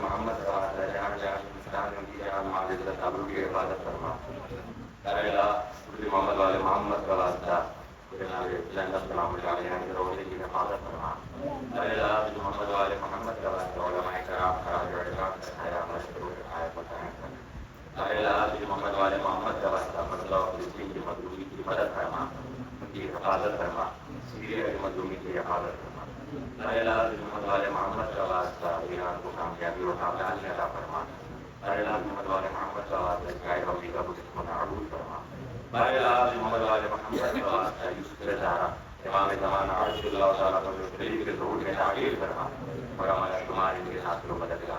محمد وعلى عبادت فرما محمد والے محمد واسطہ السلام علیہ روزے کی حفاظت فرما محمد والے محمد واسطہ علماء کرام محمد والے محمد واسطہ مطلب فلسطین کی مظلومی کی مدد فرما، ان کی حفاظت فرما، سیریا کی مظلومی کی حفاظت فرما۔ محمد والے محمد واسطہ بہار کو کامیابی اور کامیابی عطا فرما۔ محمد والے محمد واسطہ غیر کا کو نابود فرما۔ محمد والے محمد واسطہ یوسف زہرا امام زمانہ عرش اللہ تعالیٰ کو شریف کے ظہور میں تعبیر فرما اور ہمارا شمار ان کے ساتھ مدد